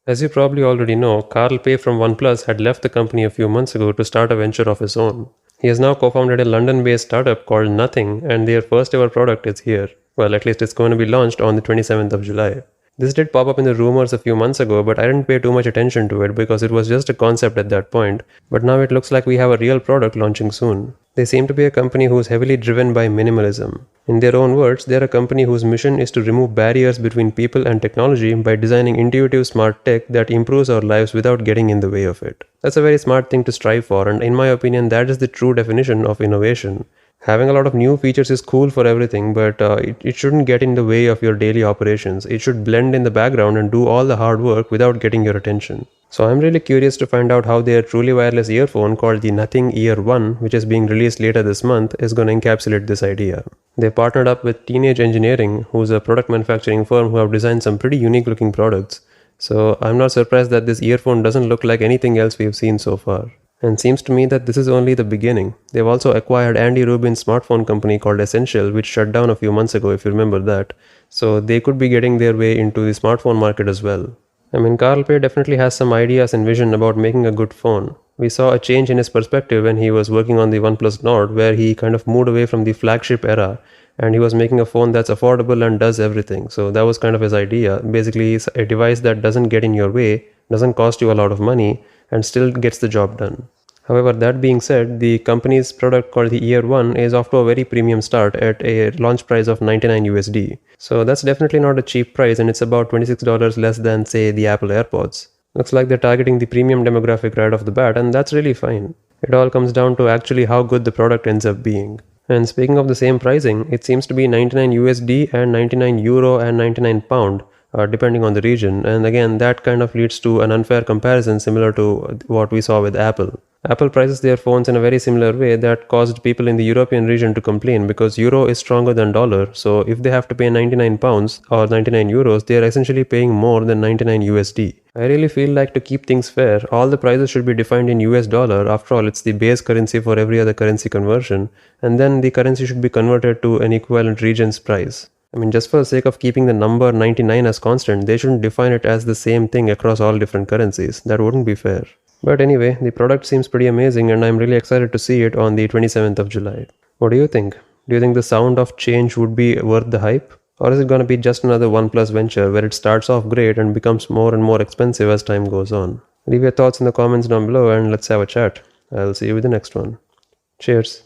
As you probably already know, Carl Pei from OnePlus had left the company a few months ago to start a venture of his own. He has now co founded a London based startup called Nothing, and their first ever product is here. Well, at least it's going to be launched on the 27th of July. This did pop up in the rumors a few months ago, but I didn't pay too much attention to it because it was just a concept at that point. But now it looks like we have a real product launching soon. They seem to be a company who is heavily driven by minimalism. In their own words, they are a company whose mission is to remove barriers between people and technology by designing intuitive smart tech that improves our lives without getting in the way of it. That's a very smart thing to strive for, and in my opinion, that is the true definition of innovation. Having a lot of new features is cool for everything, but it shouldn't get in the way of your daily operations. It should blend in the background and do all the hard work without getting your attention. So I'm really curious to find out how their truly wireless earphone called the Nothing Ear 1, which is being released later this month, is going to encapsulate this idea. They partnered up with Teenage Engineering, who's a product manufacturing firm who have designed some pretty unique looking products. So I'm not surprised that this earphone doesn't look like anything else we've seen so far. And seems to me that this is only the beginning. They've also acquired Andy Rubin's smartphone company called Essential, which shut down a few months ago, if you remember that. So they could be getting their way into the smartphone market as well. I mean, Carl Pei definitely has some ideas and vision about making a good phone. We saw a change in his perspective when he was working on the OnePlus Nord, where he kind of moved away from the flagship era and he was making a phone that's affordable and does everything. So that was kind of his idea. Basically, it's a device that doesn't get in your way, doesn't cost you a lot of money, and still gets the job done. However, that being said, the company's product called the Ear 1 is off to a very premium start at a launch price of 99 USD. So that's definitely not a cheap price, and it's about $26 less than, say, the Apple AirPods. Looks like they're targeting the premium demographic right off the bat, and that's really fine. It all comes down to actually how good the product ends up being. And speaking of the same pricing, it seems to be 99 USD and 99 euro and 99 pound, depending on the region. And again, that kind of leads to an unfair comparison similar to what we saw with Apple. Apple prices their phones in a very similar way that caused people in the European region to complain because euro is stronger than dollar. So if they have to pay 99 pounds or 99 euros, they are essentially paying more than 99 USD. I really feel like to keep things fair, all the prices should be defined in US dollar. After all, it's the base currency for every other currency conversion. And then the currency should be converted to an equivalent region's price. I mean, just for the sake of keeping the number 99 as constant, they shouldn't define it as the same thing across all different currencies. That wouldn't be fair. But anyway, the product seems pretty amazing and I'm really excited to see it on the 27th of July. What do you think? Do you think the sound of change would be worth the hype? Or is it going to be just another OnePlus venture where it starts off great and becomes more and more expensive as time goes on? Leave your thoughts in the comments down below and let's have a chat. I'll see you with the next one. Cheers.